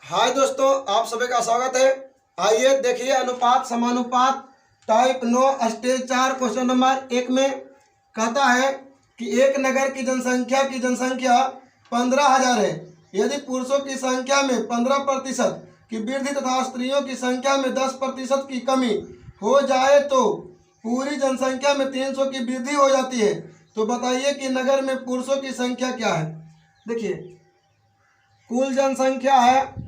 हाय दोस्तों, आप सभी का स्वागत है। आइए देखिए अनुपात समानुपात टाइप 9 स्टेज 4 क्वेश्चन नंबर 1 में कहता है कि एक नगर की जनसंख्या 15,000 है। यदि पुरुषों की संख्या में 15% की वृद्धि तथा स्त्रियों की संख्या में 10% की कमी हो जाए तो पूरी जनसंख्या में 300 की वृद्धि हो जाती है। तो बताइए कि नगर में पुरुषों की संख्या क्या है। देखिए, कुल जनसंख्या है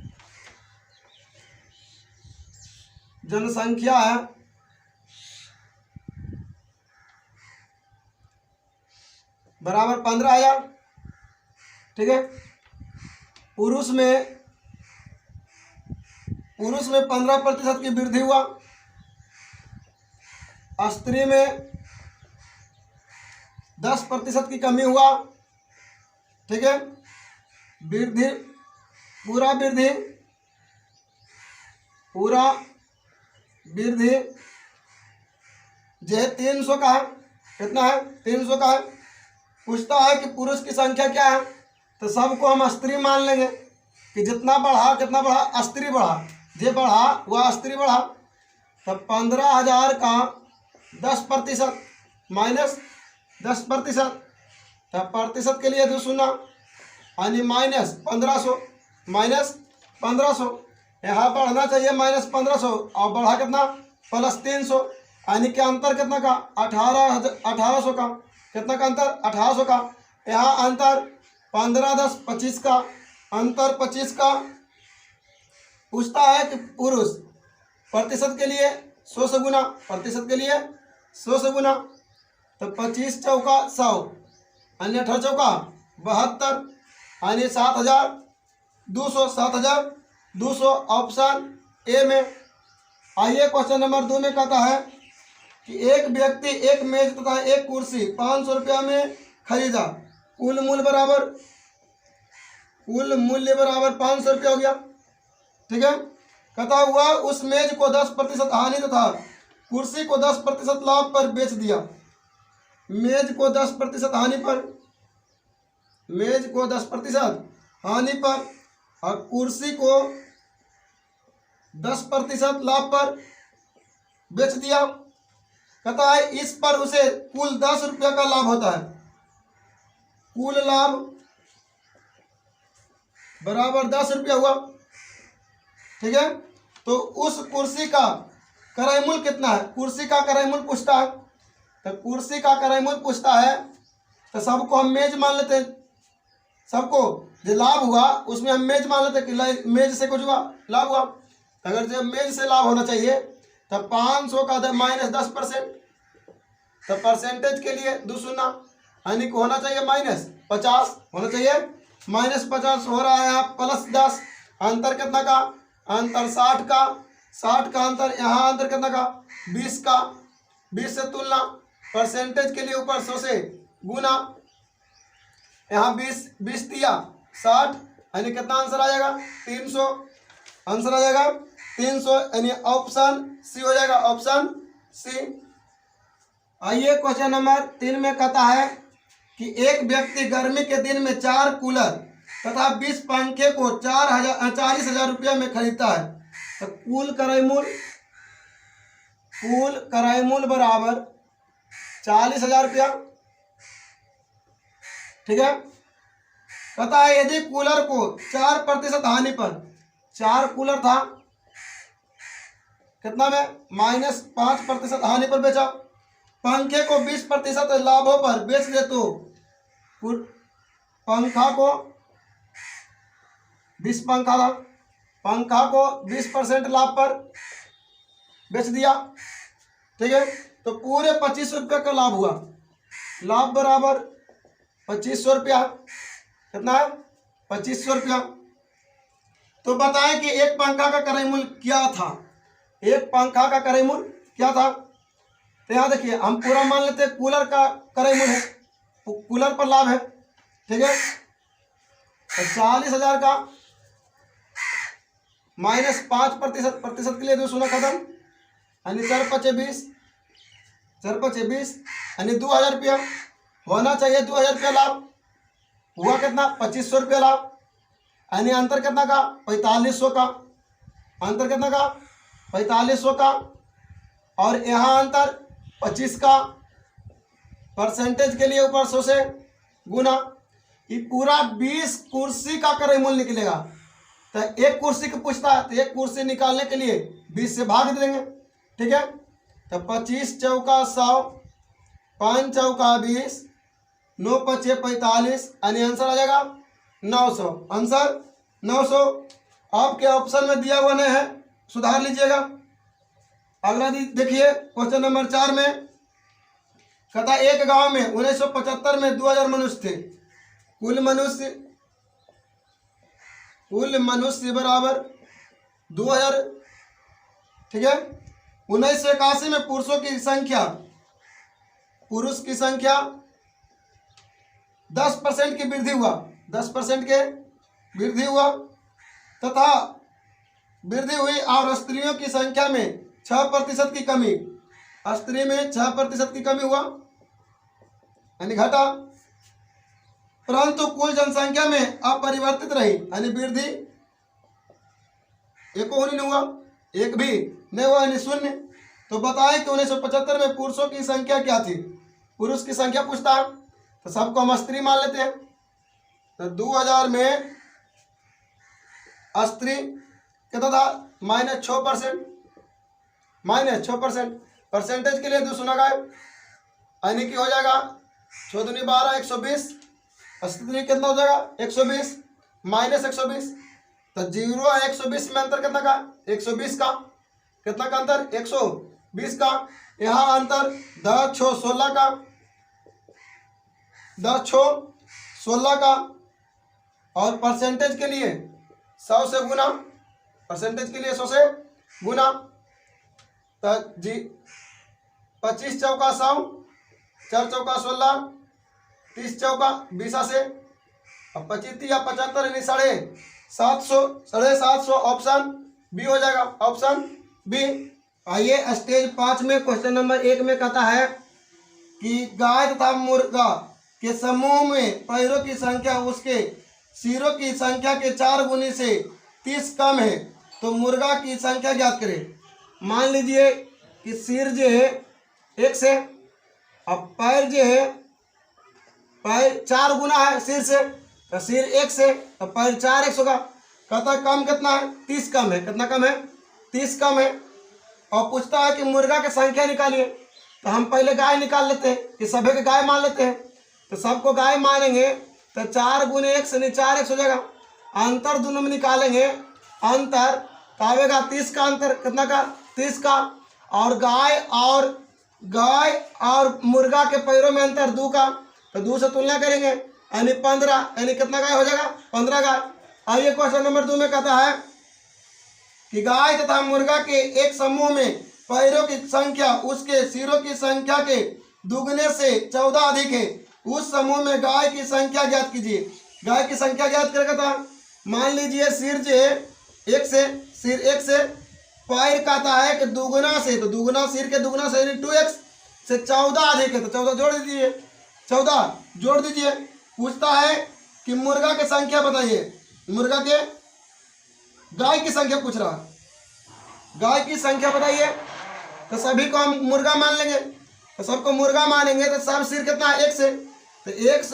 बराबर 15,000। ठीक है। पुरुष में 15% की वृद्धि हुआ, स्त्री में 10% की कमी हुआ। ठीक है। वृद्धि पूरा वृद्धि जो है 300 का है। कितना है? 300 का है। पूछता है कि पुरुष की संख्या क्या है, तो सबको हम स्त्री मान लेंगे कि जितना बढ़ा स्त्री बढ़ा, जे बढ़ा वह स्त्री बढ़ा। तो 15,000 का 10% माइनस 10%, तो प्रतिशत के लिए 2 शून्य यानी माइनस 1500 यहाँ बढ़ना चाहिए -1500 और बढ़ा कितना +300 यानी कि अंतर कितना का 1800 का। कितना का अंतर? 1800 का। यहाँ अंतर 15 10 25 का, अंतर 25 का। पूछता है कि पुरुष प्रतिशत के लिए 100 से गुना, प्रतिशत के लिए 100 से गुना। तो 25 चौका 100 यानी 18 चौका 72 यानी 7,200 ऑप्शन ए में। आइए क्वेश्चन नंबर 2 में कहता है कि एक व्यक्ति एक मेज तथा एक कुर्सी 500 रुपया में खरीदा। कुल मूल्य बराबर 500 रुपया हो गया। ठीक है। कहता हुआ उस मेज को 10% हानि तथा कुर्सी को 10% लाभ पर बेच दिया। मेज को 10% हानि पर और कुर्सी को 10% लाभ पर बेच दिया। कहता है इस पर उसे कुल 10 रुपया का लाभ होता है। कुल लाभ बराबर 10 रुपया हुआ। ठीक है। तो उस कुर्सी का क्रय मूल्य कितना है? कुर्सी का क्रय मूल्य पूछता है। तो कुर्सी का क्रय मूल्य पूछता है तो सबको हम मेज मान लेते हैं। सबको जो लाभ हुआ उसमें हम मेज मान लेते हैं कि मेज से कुछ हुआ लाभ हुआ। अगर जब मेज से लाभ होना चाहिए तो 500 का -10%, तो परसेंटेज के लिए 2 शून्य यानी कि होना चाहिए -50 होना चाहिए। -50 हो रहा है यहाँ +10। अंतर कितना का? अंतर 60 का। 60 का अंतर यहाँ अंतर कितना का? 20 का। 20 से तुलना, परसेंटेज के लिए ऊपर 100 से गुना। यहाँ 20 दिया 60 यानी कितना आंसर आ जाएगा? 300 आंसर आ जाएगा 300 यानी ऑप्शन सी हो जाएगा, ऑप्शन सी। आइए क्वेश्चन नंबर 3 में कहता है कि एक व्यक्ति गर्मी के दिन में 4 कूलर तथा 20 पंखे को 40,000 रुपया में खरीदता है। तो कुल क्रय मूल्य बराबर 40,000 रुपया। ठीक है। कहता है यदि कूलर को 4% हानि पर, 4 कूलर था कितना में -5% हानि पर बेचा, पंखे को 20% लाभों पर बेच दे तो पंखा को 20% लाभ पर बेच दिया। ठीक है। तो पूरे 2500 रुपये का लाभ हुआ। लाभ बराबर 2500 रुपया। कितना है? 2500 रुपया। तो बताएं कि एक पंखा का क्रय मूल्य क्या था। एक पंखा का क्रय मूल्य क्या था? तो यहाँ देखिए हम पूरा मान लेते हैं कूलर का क्रय मूल्य है, कूलर पर लाभ है। ठीक है। तो 40,000 का -5%, प्रतिशत के लिए 2 शून्य खत्म यानी 4 × 20 यानी 2,000 रुपया होना चाहिए। 2,000 रुपया लाभ हुआ। कितना? 2500 रुपया लाभ। यानी अंतर कितना का 4500 का, अंतर कितना का 4500 का, और यहाँ अंतर 25 का, परसेंटेज के लिए ऊपर 100 से गुना, ये पूरा 20 कुर्सी का क्रय मूल्य निकलेगा। तो एक कुर्सी को पूछता है, तो एक कुर्सी निकालने के लिए 20 से भाग देंगे, ठीक है। तो 25 चौका 100, 5 चौका 20, 9 पचे 45, यानी आंसर आ जाएगा 900, आंसर 900। आपके ऑप्शन में दिया हुआ नहीं है, सुधार लीजिएगा। अगला देखिए क्वेश्चन नंबर 4 में कहता एक गांव में 1975 में 2000 मनुष्य थे। कुल मनुष्य बराबर 2000, ठीक है। 1981 में पुरुष की संख्या 10% की वृद्धि हुआ, 10% के वृद्धि हुआ तथा वृद्धि हुई, और स्त्रियों की संख्या में 6% की कमी, स्त्री में 6% की कमी हुआ यानी घटा, परंतु कुल जनसंख्या में अपरिवर्तित रही, यानी वृद्धि एक नहीं हुआ, एक भी नहीं हुआ, यानी शून्य। तो बताएं कि 1975 में पुरुषों की संख्या क्या थी। पुरुष की संख्या पूछता है तो सबको हम स्त्री मान लेते हैं। तो 2000 में स्त्री कितना था -6%, -6%। परसेंटेज के लिए 2 सुना गया, यानी कि हो जाएगा 6 दूनी 12, 120। स्त्री कितना हो जाएगा 120 -120। तो 0 और 120 में अंतर कितना का 120 का, कितना का अंतर 120 का। यहाँ अंतर 10 6 16 का, 10 6 16 का, और परसेंटेज के लिए 100 से गुना, परसेंटेज के लिए 100 से गुना। तो जी 25 चौका 100, 4 चौका 16, 30 चौका 20 से, और 25 या 75 यानी 750 ऑप्शन बी हो जाएगा, ऑप्शन बी। आइए स्टेज 5 में क्वेश्चन नंबर 1 में कहता है कि गाय तथा मुर्गा के समूह में पैरों की संख्या उसके सिरों की संख्या के 4 गुने से 30 कम है, तो मुर्गा की संख्या ज्ञात करें। मान लीजिए कि सिर जो है 1 से, अब पैर जो है, पैर 4 गुना है सिर से, तो सिर 1 से, तो पैर 4x होगा। कहता है कम कितना है 30 कम है, कितना कम है 30 कम है। और पूछता है कि मुर्गा की संख्या निकालिए। तो हम पहले गाय निकाल लेते हैं, कि सभी के गाय मान लेते हैं। तो सबको गाय मानेंगे तो 4 गुने 1 से 4x हो जाएगा। अंतर दोनों में निकालेंगे, अंतर आवेगा 30 का, अंतर कितना का 30 का। और गाय और मुर्गा के पैरों में अंतर 2 का, तो 2 से तुलना करेंगे यानी 15, यानी कितना गाय हो जाएगा 15 गाय। आइए क्वेश्चन नंबर 2 में कहता है कि गाय तथा मुर्गा के एक समूह में पैरों की संख्या उसके सिरों की संख्या के दुगने से 14 अधिक है, उस समूह में गाय की संख्या ज्ञात कीजिए। गाय की संख्या ज्ञात करेगा था। मान लीजिए सिर जो है 1 से, सिर 1 से, पैर कहता है कि दुगना से, तो दुगना सिर के दुगना से यानी 2x से 14 अधिक है, तो 14 जोड़ दीजिए, 14 जोड़ दीजिए। पूछता है कि मुर्गा की संख्या बताइए, मुर्गा के गाय की संख्या पूछ रहा है, गाय की संख्या बताइए। तो सभी को हम मुर्गा मान लेंगे, तो सबको मुर्गा मानेंगे तो सब सिर कितना है 1 से, तो 1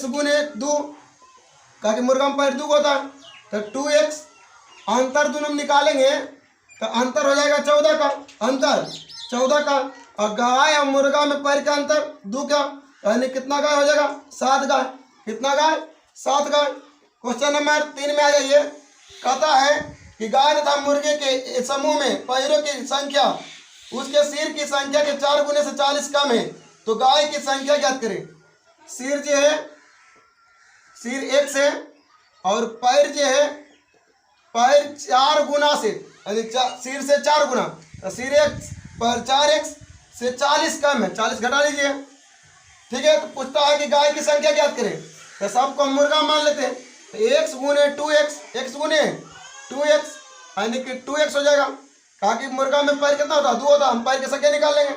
गुने 2, कहा कि मुर्गा में पैर 2 होता है, तो 2x। अंतर दोनों में निकालेंगे तो अंतर हो जाएगा 14 का, अंतर 14 का। और गाय और मुर्गा में पैर का अंतर 2 का, यानी कितना गाय हो जाएगा 7 गाय, कितना गाय 7 गाय। क्वेश्चन नंबर 3 में आ जाइए। कहता है कि गाय तथा मुर्गे के समूह में पैरों की संख्या उसके सिर की संख्या के 4 गुने से 40 कम है, तो गाय की संख्या ज्ञात करें। सिर जो है, सिर 1 से, और पैर जो है, पैर 4 गुना से, यानी सिर से 4 गुना, तो सिर 1 पर 4x से 40 कम है, 40 घटा लीजिए, ठीक है। तो पूछता है कि गाय की संख्या ज्ञात करें, तो सबको मुर्गा मान लेते हैं। तो 1 गुने 2x, x गुने 2x, यानी कि 2x हो जाएगा। कहा कि मुर्गा में पैर कितना होता है 2 होता है, हम पैर की संख्या निकाल लेंगे,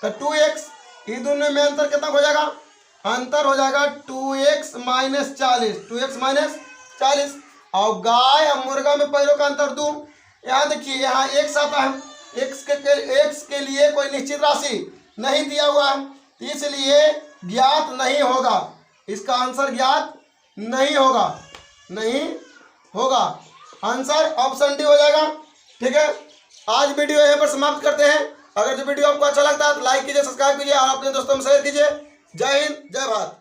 तो 2x। ये दोनों में अंतर कितना हो जाएगा, अंतर हो जाएगा 2x - 40, 2x - 40। और गाय और मुर्गा में पैरों का अंतर दूं, यहाँ देखिए यहाँ एक्स आता है, एक्स के लिए कोई निश्चित राशि नहीं दिया हुआ है, इसलिए ज्ञात नहीं होगा। इसका आंसर ज्ञात नहीं होगा, नहीं होगा। आंसर ऑप्शन डी हो जाएगा। ठीक है, आज वीडियो यहाँ पर समाप्त करते हैं। अगर जो वीडियो आपको अच्छा लगता है तो लाइक कीजिए, सब्सक्राइब कीजिए और अपने दोस्तों में शेयर कीजिए। जय हिंद, जय भारत।